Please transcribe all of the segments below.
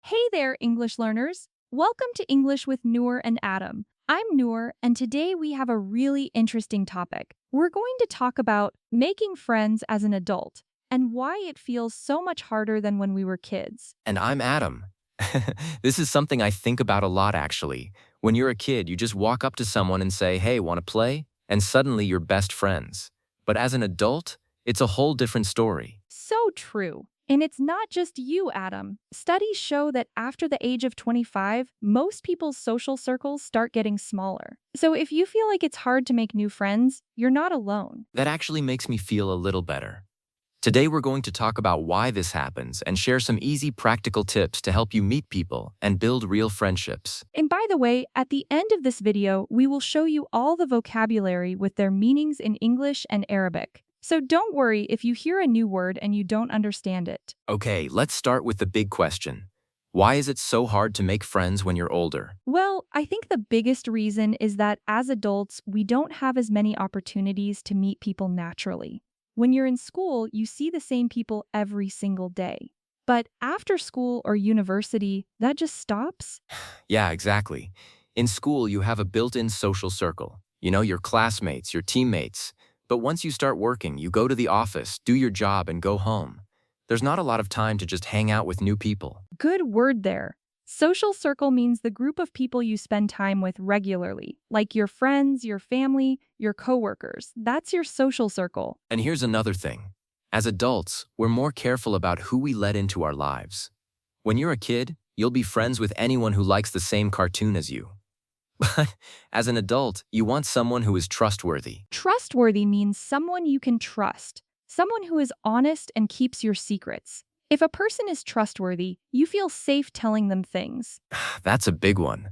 Hey there, English learners! Welcome to English with Noor and Adam. I'm Noor, and today we have a really interesting topic. We're going to talk about making friends as an adult and why it feels so much harder than when we were kids. And I'm Adam. This is something I think about a lot, actually. When you're a kid, you just walk up to someone and say, hey, want to play? And suddenly you're best friends. But as an adult, it's a whole different story. So true. And it's not just you, Adam. Studies show that after the age of 25, most people's social circles start getting smaller. So if you feel like it's hard to make new friends, you're not alone. That actually makes me feel a little better. Today we're going to talk about why this happens and share some easy practical tips to help you meet people and build real friendships. And by the way, at the end of this video, we will show you all the vocabulary with their meanings in English and Arabic. So don't worry if you hear a new word and you don't understand it. Okay, let's start with the big question. Why is it so hard to make friends when you're older? Well, I think the biggest reason is that as adults, we don't have as many opportunities to meet people naturally. When you're in school, you see the same people every single day. But after school or university, that just stops? Yeah, exactly. In school, you have a built-in social circle. You know, your classmates, your teammates. But once you start working, you go to the office, do your job, and go home. There's not a lot of time to just hang out with new people. Good word there. Social circle means the group of people you spend time with regularly, like your friends, your family, your coworkers. That's your social circle. And here's another thing. As adults, we're more careful about who we let into our lives. When you're a kid, you'll be friends with anyone who likes the same cartoon as you. But as an adult, you want someone who is trustworthy. Trustworthy means someone you can trust, someone who is honest and keeps your secrets. If a person is trustworthy, you feel safe telling them things. That's a big one.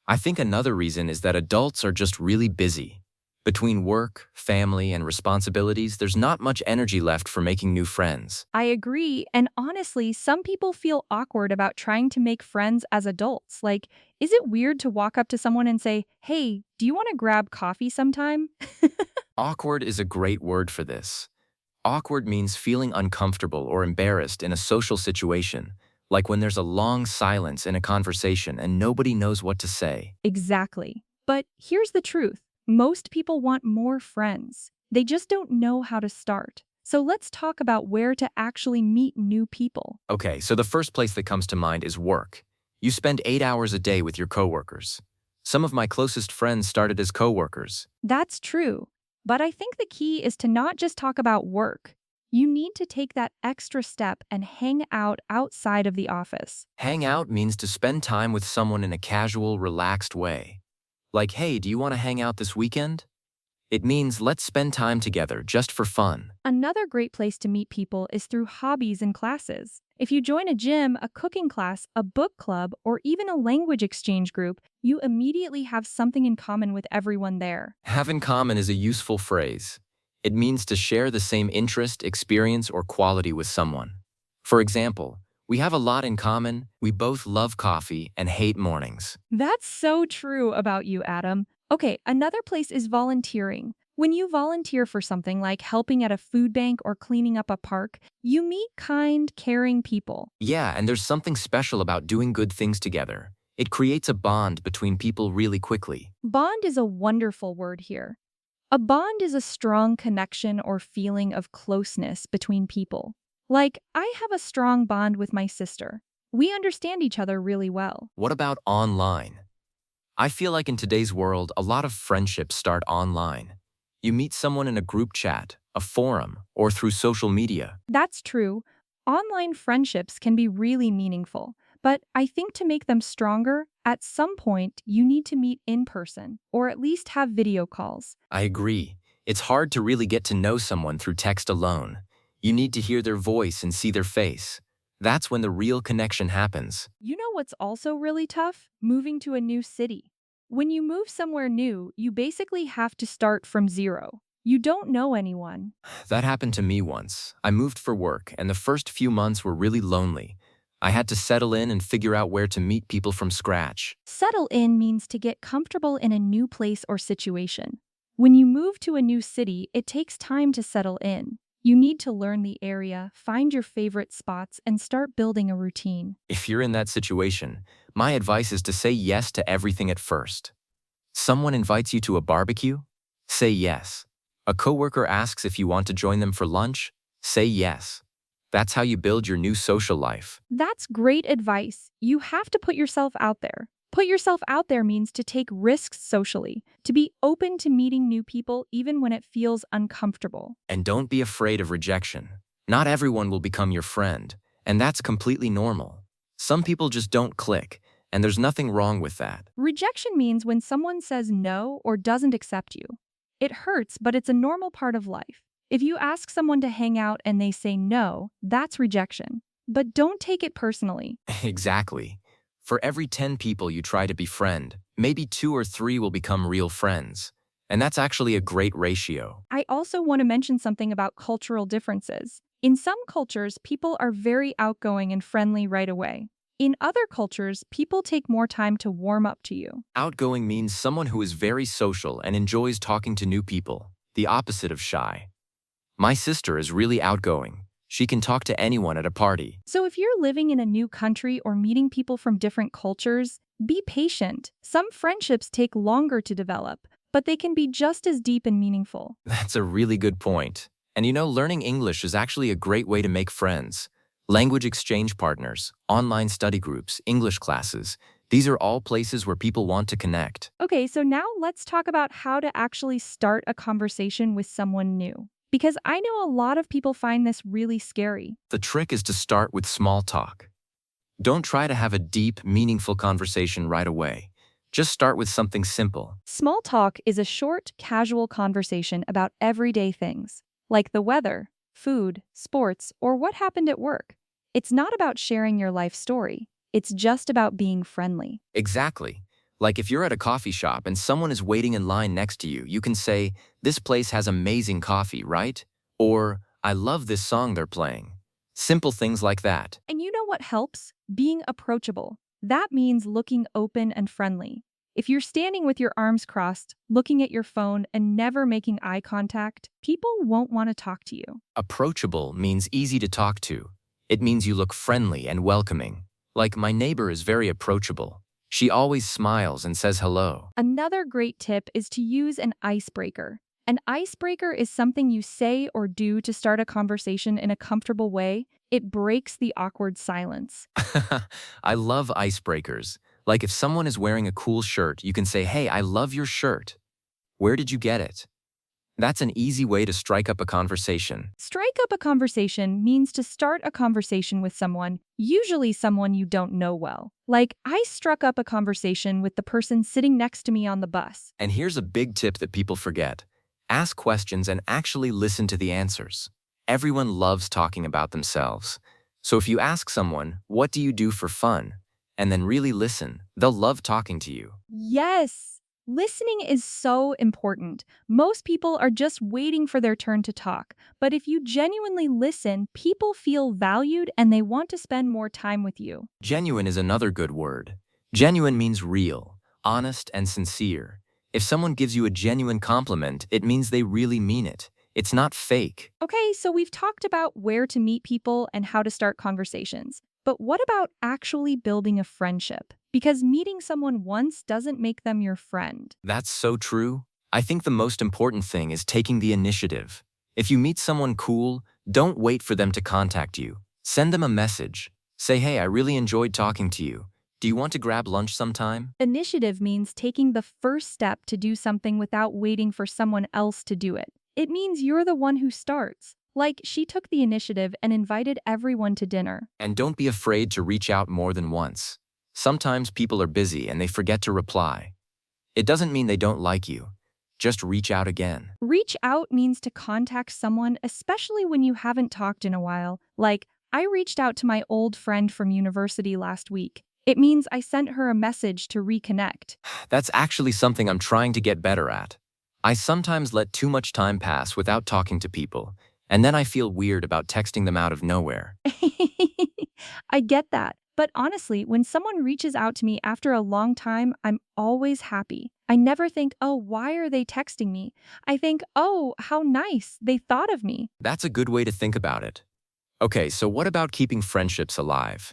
I think another reason is that adults are just really busy. Between work, family, and responsibilities, there's not much energy left for making new friends. I agree, and honestly, some people feel awkward about trying to make friends as adults. Like, is it weird to walk up to someone and say, hey, do you want to grab coffee sometime? Awkward is a great word for this. Awkward means feeling uncomfortable or embarrassed in a social situation, like when there's a long silence in a conversation and nobody knows what to say. Exactly. But here's the truth. Most people want more friends. They just don't know how to start. So let's talk about where to actually meet new people. Okay, so the first place that comes to mind is work. You spend 8 hours a day with your coworkers. Some of my closest friends started as coworkers. That's true. But I think the key is to not just talk about work. You need to take that extra step and hang out outside of the office. Hang out means to spend time with someone in a casual, relaxed way. Like, hey, do you want to hang out this weekend? It means let's spend time together just for fun. Another great place to meet people is through hobbies and classes. If you join a gym, a cooking class, a book club, or even a language exchange group, you immediately have something in common with everyone there. Have in common is a useful phrase. It means to share the same interest, experience, or quality with someone. For example, we have a lot in common. We both love coffee and hate mornings. That's so true about you, Adam. Okay, another place is volunteering. When you volunteer for something like helping at a food bank or cleaning up a park, you meet kind, caring people. Yeah, and there's something special about doing good things together. It creates a bond between people really quickly. Bond is a wonderful word here. A bond is a strong connection or feeling of closeness between people. Like, I have a strong bond with my sister. We understand each other really well. What about online? I feel like in today's world, a lot of friendships start online. You meet someone in a group chat, a forum, or through social media. That's true. Online friendships can be really meaningful, but I think to make them stronger, at some point you need to meet in person, or at least have video calls. I agree. It's hard to really get to know someone through text alone. You need to hear their voice and see their face. That's when the real connection happens. You know what's also really tough? Moving to a new city. When you move somewhere new, you basically have to start from zero. You don't know anyone. That happened to me once. I moved for work, and the first few months were really lonely. I had to settle in and figure out where to meet people from scratch. Settle in means to get comfortable in a new place or situation. When you move to a new city, it takes time to settle in. You need to learn the area, find your favorite spots, and start building a routine. If you're in that situation, my advice is to say yes to everything at first. Someone invites you to a barbecue? Say yes. A coworker asks if you want to join them for lunch? Say yes. That's how you build your new social life. That's great advice. You have to put yourself out there. Put yourself out there means to take risks socially, to be open to meeting new people even when it feels uncomfortable. And don't be afraid of rejection. Not everyone will become your friend, and that's completely normal. Some people just don't click, and there's nothing wrong with that. Rejection means when someone says no or doesn't accept you. It hurts, but it's a normal part of life. If you ask someone to hang out and they say no, that's rejection. But don't take it personally. Exactly. For every 10 people you try to befriend, maybe 2 or 3 will become real friends. And that's actually a great ratio. I also want to mention something about cultural differences. In some cultures, people are very outgoing and friendly right away. In other cultures, people take more time to warm up to you. Outgoing means someone who is very social and enjoys talking to new people, the opposite of shy. My sister is really outgoing. She can talk to anyone at a party. So if you're living in a new country or meeting people from different cultures, be patient. Some friendships take longer to develop, but they can be just as deep and meaningful. That's a really good point. And learning English is actually a great way to make friends. Language exchange partners, online study groups, English classes. These are all places where people want to connect. Okay, so now let's talk about how to actually start a conversation with someone new. Because I know a lot of people find this really scary. The trick is to start with small talk. Don't try to have a deep, meaningful conversation right away. Just start with something simple. Small talk is a short, casual conversation about everyday things, like the weather, food, sports, or what happened at work. It's not about sharing your life story. It's just about being friendly. Exactly. Like if you're at a coffee shop and someone is waiting in line next to you, you can say, "This place has amazing coffee, right?" Or, "I love this song they're playing." Simple things like that. And you know what helps? Being approachable. That means looking open and friendly. If you're standing with your arms crossed, looking at your phone, and never making eye contact, people won't want to talk to you. Approachable means easy to talk to. It means you look friendly and welcoming. Like my neighbor is very approachable. She always smiles and says hello. Another great tip is to use an icebreaker. An icebreaker is something you say or do to start a conversation in a comfortable way. It breaks the awkward silence. I love icebreakers. Like if someone is wearing a cool shirt, you can say, "Hey, I love your shirt. Where did you get it?" That's an easy way to strike up a conversation. Strike up a conversation means to start a conversation with someone, usually someone you don't know well. Like, I struck up a conversation with the person sitting next to me on the bus. And here's a big tip that people forget. Ask questions and actually listen to the answers. Everyone loves talking about themselves. So if you ask someone, "What do you do for fun?" and then really listen, they'll love talking to you. Yes! Listening is so important. Most people are just waiting for their turn to talk. But if you genuinely listen, people feel valued and they want to spend more time with you. Genuine is another good word. Genuine means real, honest, and sincere. If someone gives you a genuine compliment, it means they really mean it. It's not fake. Okay, so we've talked about where to meet people and how to start conversations. But what about actually building a friendship? Because meeting someone once doesn't make them your friend. That's so true. I think the most important thing is taking the initiative. If you meet someone cool, don't wait for them to contact you. Send them a message. Say, "Hey, I really enjoyed talking to you. Do you want to grab lunch sometime?" Initiative means taking the first step to do something without waiting for someone else to do it. It means you're the one who starts. Like, she took the initiative and invited everyone to dinner. And don't be afraid to reach out more than once. Sometimes people are busy and they forget to reply. It doesn't mean they don't like you. Just reach out again. Reach out means to contact someone, especially when you haven't talked in a while. Like, I reached out to my old friend from university last week. It means I sent her a message to reconnect. That's actually something I'm trying to get better at. I sometimes let too much time pass without talking to people, and then I feel weird about texting them out of nowhere. I get that. But honestly, when someone reaches out to me after a long time, I'm always happy. I never think, oh, why are they texting me? I think, oh, how nice they thought of me. That's a good way to think about it. Okay, so what about keeping friendships alive?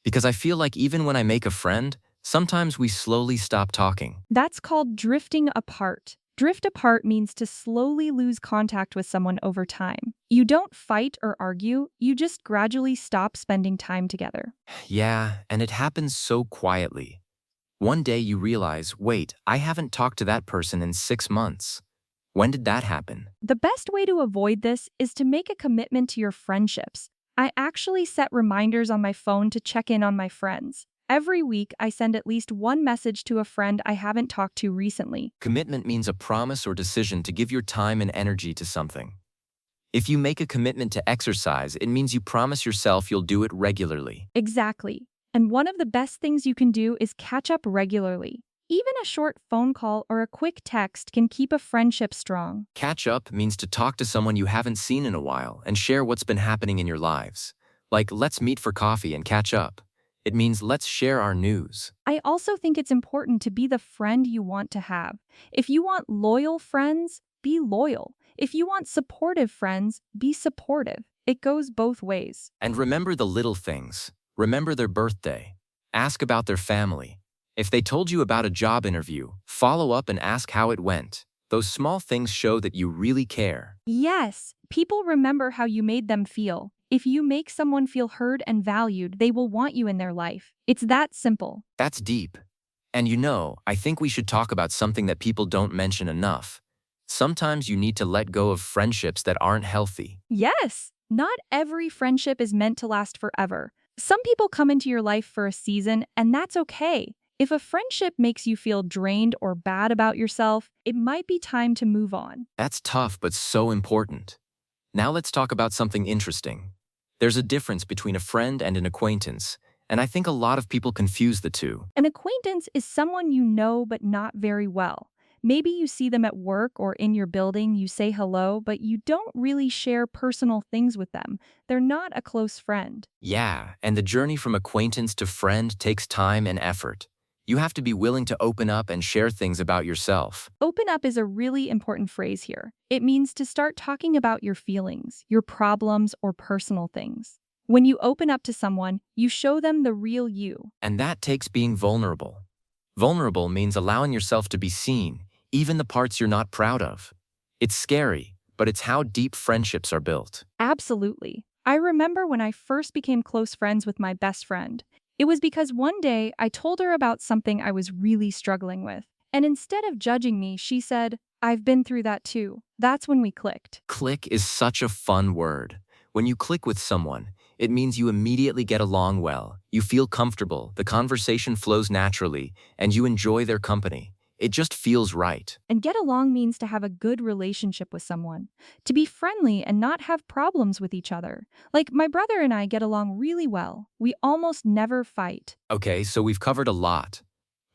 Because I feel like even when I make a friend, sometimes we slowly stop talking. That's called drifting apart. Drift apart means to slowly lose contact with someone over time. You don't fight or argue, you just gradually stop spending time together. Yeah, and it happens so quietly. One day you realize, wait, I haven't talked to that person in 6 months. When did that happen? The best way to avoid this is to make a commitment to your friendships. I actually set reminders on my phone to check in on my friends. Every week, I send at least one message to a friend I haven't talked to recently. Commitment means a promise or decision to give your time and energy to something. If you make a commitment to exercise, it means you promise yourself you'll do it regularly. Exactly. And one of the best things you can do is catch up regularly. Even a short phone call or a quick text can keep a friendship strong. Catch up means to talk to someone you haven't seen in a while and share what's been happening in your lives. Like, let's meet for coffee and catch up. It means let's share our news. I also think it's important to be the friend you want to have. If you want loyal friends, be loyal. If you want supportive friends, be supportive. It goes both ways. And remember the little things. Remember their birthday. Ask about their family. If they told you about a job interview, follow up and ask how it went. Those small things show that you really care. Yes, people remember how you made them feel. If you make someone feel heard and valued, they will want you in their life. It's that simple. That's deep. And I think we should talk about something that people don't mention enough. Sometimes you need to let go of friendships that aren't healthy. Yes, not every friendship is meant to last forever. Some people come into your life for a season, and that's okay. If a friendship makes you feel drained or bad about yourself, it might be time to move on. That's tough but so important. Now let's talk about something interesting. There's a difference between a friend and an acquaintance, and I think a lot of people confuse the two. An acquaintance is someone you know but not very well. Maybe you see them at work or in your building, you say hello, but you don't really share personal things with them. They're not a close friend. Yeah, and the journey from acquaintance to friend takes time and effort. You have to be willing to open up and share things about yourself. Open up is a really important phrase here. It means to start talking about your feelings, your problems, or personal things. When you open up to someone, you show them the real you. And that takes being vulnerable. Vulnerable means allowing yourself to be seen, even the parts you're not proud of. It's scary, but it's how deep friendships are built. Absolutely. I remember when I first became close friends with my best friend. It was because one day I told her about something I was really struggling with. And instead of judging me, she said, "I've been through that too." That's when we clicked. Click is such a fun word. When you click with someone, it means you immediately get along well, you feel comfortable, the conversation flows naturally, and you enjoy their company. It just feels right. And get along means to have a good relationship with someone, to be friendly and not have problems with each other. Like my brother and I get along really well. We almost never fight. Okay, so we've covered a lot.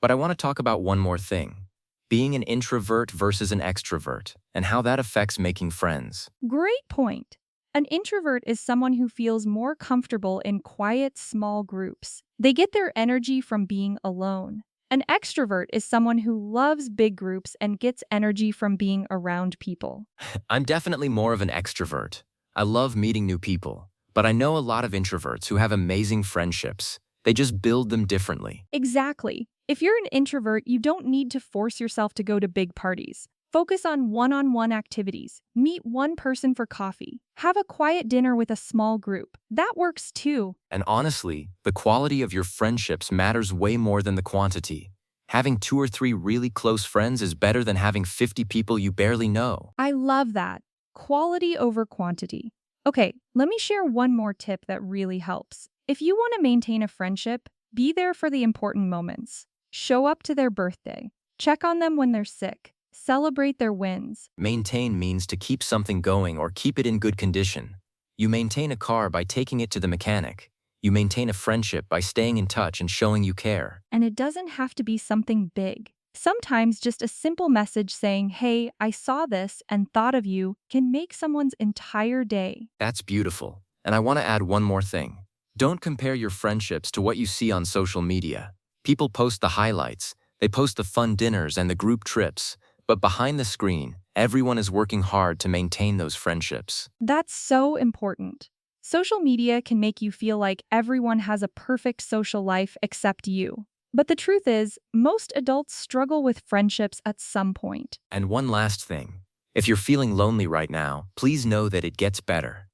But I want to talk about one more thing. Being an introvert versus an extrovert, and how that affects making friends. Great point. An introvert is someone who feels more comfortable in quiet, small groups. They get their energy from being alone. An extrovert is someone who loves big groups and gets energy from being around people. I'm definitely more of an extrovert. I love meeting new people, but I know a lot of introverts who have amazing friendships. They just build them differently. Exactly. If you're an introvert, you don't need to force yourself to go to big parties. Focus on one-on-one activities. Meet one person for coffee. Have a quiet dinner with a small group. That works too. And honestly, the quality of your friendships matters way more than the quantity. Having 2 or 3 really close friends is better than having 50 people you barely know. I love that. Quality over quantity. Okay, let me share one more tip that really helps. If you want to maintain a friendship, be there for the important moments. Show up to their birthday. Check on them when they're sick. Celebrate their wins. Maintain means to keep something going or keep it in good condition. You maintain a car by taking it to the mechanic. You maintain a friendship by staying in touch and showing you care. And it doesn't have to be something big. Sometimes just a simple message saying, "Hey, I saw this and thought of you," can make someone's entire day. That's beautiful. And I want to add one more thing. Don't compare your friendships to what you see on social media. People post the highlights. They post the fun dinners and the group trips, but behind the screen, everyone is working hard to maintain those friendships. That's so important. Social media can make you feel like everyone has a perfect social life except you. But the truth is, most adults struggle with friendships at some point. And one last thing. If you're feeling lonely right now, please know that it gets better.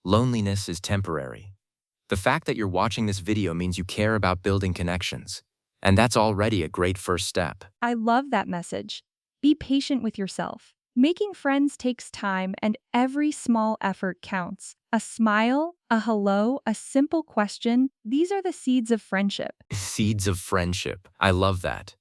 Loneliness is temporary. The fact that you're watching this video means you care about building connections. And that's already a great first step. I love that message. Be patient with yourself. Making friends takes time, and every small effort counts. A smile, a hello, a simple question, these are the seeds of friendship. Seeds of friendship. I love that.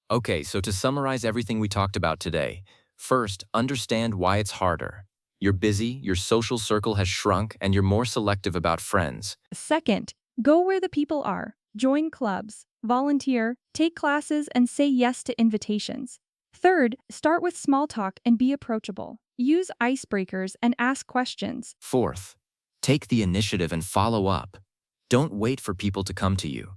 Okay, so to summarize everything we talked about today, first, understand why it's harder. You're busy, your social circle has shrunk, and you're more selective about friends. Second, go where the people are. Join clubs, volunteer, take classes, and say yes to invitations. Third, start with small talk and be approachable. Use icebreakers and ask questions. Fourth, take the initiative and follow up. Don't wait for people to come to you.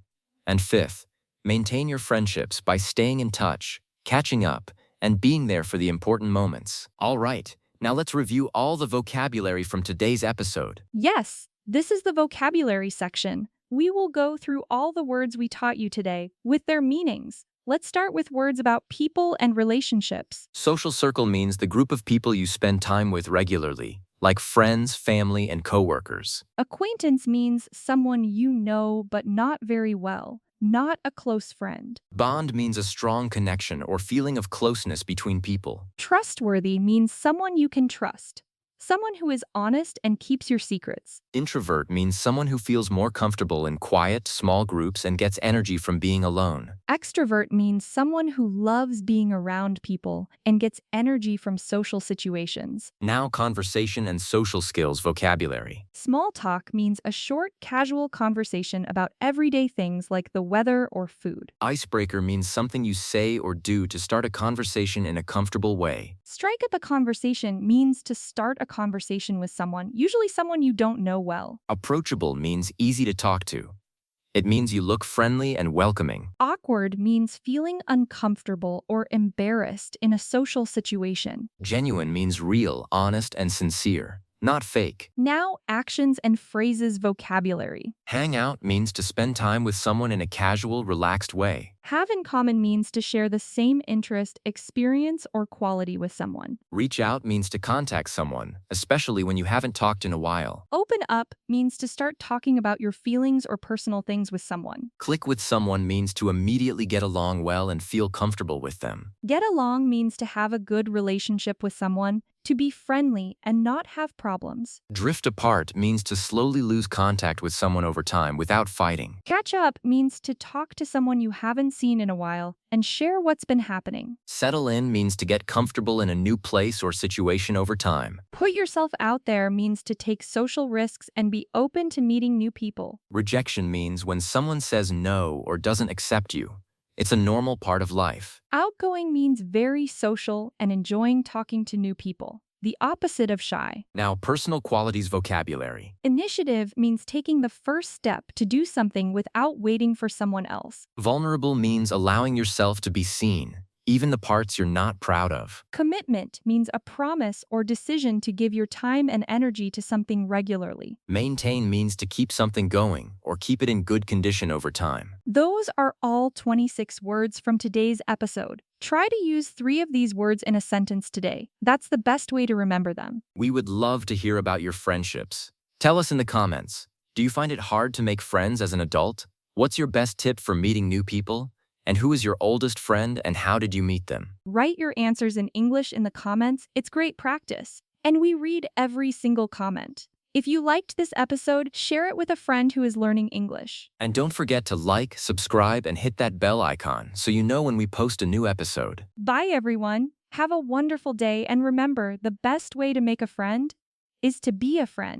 And fifth, maintain your friendships by staying in touch, catching up, and being there for the important moments. All right, now let's review all the vocabulary from today's episode. Yes, this is the vocabulary section. We will go through all the words we taught you today with their meanings. Let's start with words about people and relationships. Social circle means the group of people you spend time with regularly, like friends, family, and coworkers. Acquaintance means someone you know but not very well, not a close friend. Bond means a strong connection or feeling of closeness between people. Trustworthy means someone you can trust, someone who is honest and keeps your secrets. Introvert means someone who feels more comfortable in quiet, small groups and gets energy from being alone. Extrovert means someone who loves being around people and gets energy from social situations. Now, conversation and social skills vocabulary. Small talk means a short, casual conversation about everyday things like the weather or food. Icebreaker means something you say or do to start a conversation in a comfortable way. Strike up a conversation means to start a conversation with someone, usually someone you don't know well. Approachable means easy to talk to. It means you look friendly and welcoming. Awkward means feeling uncomfortable or embarrassed in a social situation. Genuine means real, honest, and sincere, not fake. Now, actions and phrases vocabulary. Hang out means to spend time with someone in a casual, relaxed way. Have in common means to share the same interest, experience, or quality with someone. Reach out means to contact someone, especially when you haven't talked in a while. Open up means to start talking about your feelings or personal things with someone. Click with someone means to immediately get along well and feel comfortable with them. Get along means to have a good relationship with someone, to be friendly and not have problems. Drift apart means to slowly lose contact with someone over time without fighting. Catch up means to talk to someone you haven't seen in a while and share what's been happening. Settle in means to get comfortable in a new place or situation over time. Put yourself out there means to take social risks and be open to meeting new people. Rejection means when someone says no or doesn't accept you. It's a normal part of life. Outgoing means very social and enjoying talking to new people. The opposite of shy. Now, personal qualities vocabulary. Initiative means taking the first step to do something without waiting for someone else. Vulnerable means allowing yourself to be seen, even the parts you're not proud of. Commitment means a promise or decision to give your time and energy to something regularly. Maintain means to keep something going or keep it in good condition over time. Those are all 26 words from today's episode. Try to use 3 of these words in a sentence today. That's the best way to remember them. We would love to hear about your friendships. Tell us in the comments. Do you find it hard to make friends as an adult? What's your best tip for meeting new people? And who is your oldest friend and how did you meet them? Write your answers in English in the comments. It's great practice. And we read every single comment. If you liked this episode, share it with a friend who is learning English. And don't forget to like, subscribe, and hit that bell icon so you know when we post a new episode. Bye, everyone. Have a wonderful day, and remember, the best way to make a friend is to be a friend.